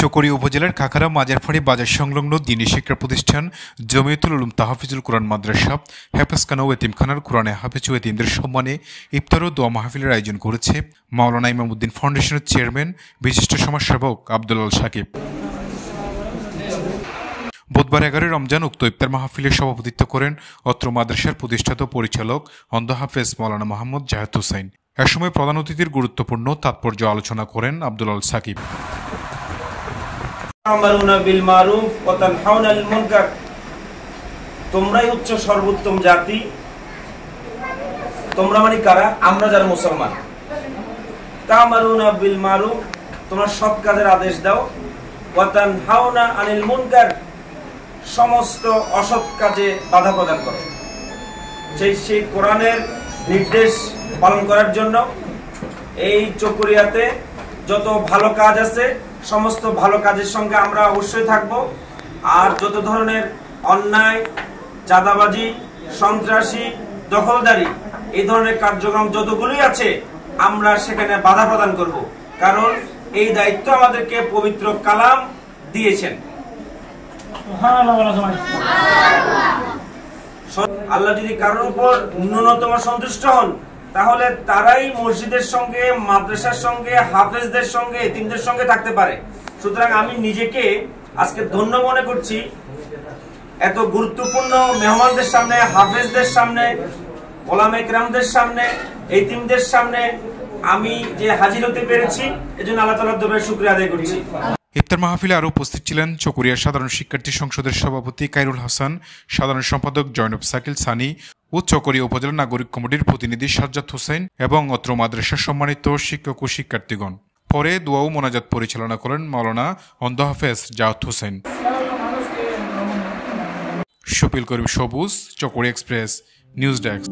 চকরিয়া উপজেলার খাখারা মাজারফাড়ি বাজার সংলগ্ন দ্বীনী শিক্ষা প্রতিষ্ঠান জমিয়তুল উলুম তাহফিজুল কুরআন মাদ্রাসা হেফাজখানা ও এতিমখানার কুরআনে হাফেজ ও এতিমদের সম্মানে ইফতার ও দোয়া মাহফিলের আয়োজন করেছে মাওলানা ইমামউদ্দিন ফাউন্ডেশনের চেয়ারম্যান বিশিষ্ট সমাজসেবক আব্দুল আল সাকিব। বুধবার 11 রমজান উক্ত ইফতার মাহফিলের সভাপতিত্ব করেন অত্র মাদ্রাসার প্রতিষ্ঠাতা পরিচালক অন্ধ হাফেজ মাওলানা মোহাম্মদ জাহেদ হোসেন। এ সময় প্রধান অতিথির গুরুত্বপূর্ণ তাৎপর্য আলোচনা করেন আব্দুল আল সাকিব। তোমরাই হচ্ছে সর্বোত্তম জাতি। তোমরা মানে কারা? আমরা যারা মুসলমান। তা'মারুনা বিল মারুফ, তোমরা সৎ কাজের আদেশ দাও। ওয়া তানহাউনা আনিল মুনকার, সমস্ত অসৎ কাজে বাধা প্রদান করো। সেই কোরআনের নির্দেশ পালন করার জন্য এই চকরিয়াতে যত ভালো কাজ আছে সমস্ত ভালো কাজের সঙ্গে আমরা অবশ্যই থাকব। আর যত ধরনের অন্যায়, চাঁদাবাজি, সন্ত্রাসী, দখলদারি, এই ধরনের কার্যক্রম যতগুলোই আছে আমরা সেখানে বাধা প্রদান করব, কারণ এই দায়িত্ব আমাদেরকে পবিত্র কালাম দিয়েছেন। আল্লাহ যদি কারোর উপর ন্যূনতম সন্তুষ্ট হন তাহলে তারাই মসজিদের সঙ্গে, মাদ্রাসার সঙ্গে, হাফেজদের সঙ্গে, এতিমদের সঙ্গে থাকতে পারে। সুতরাং আমি নিজেকে আজকে ধন্য মনে করছি, এত গুরুত্বপূর্ণ মেহমানদের সামনে, হাফেজদের সামনে, ওলামা ইকরামদের সামনে, এতিমদের সামনে আমি যে হাজির হতে পেরেছি এজন্য আল্লাহ তাআলার দরবারে শুকরিয়া আদায় করছি। ইফতার মাহফিলে আরও উপস্থিত ছিলেন চকরিয়া সাধারণ শিক্ষার্থী সংসদের সভাপতি কাইরুল হাসান, সাধারণ সম্পাদক জয়নব সাকিল সানি ও চকরিয়া উপজেলা নাগরিক কমিটির প্রতিনিধি সাজ্জাদ হোসেন এবং অত্র মাদ্রাসার সম্মানিত শিক্ষক ও শিক্ষার্থীগণ। পরে দোয়া ও মোনাজাত পরিচালনা করেন মাওলানা অন্ধ হাফেজ জাহেদ হোসেন। শফিল করিম সবুজ, চকরিয়া এক্সপ্রেস, নিউজ ডেস্ক।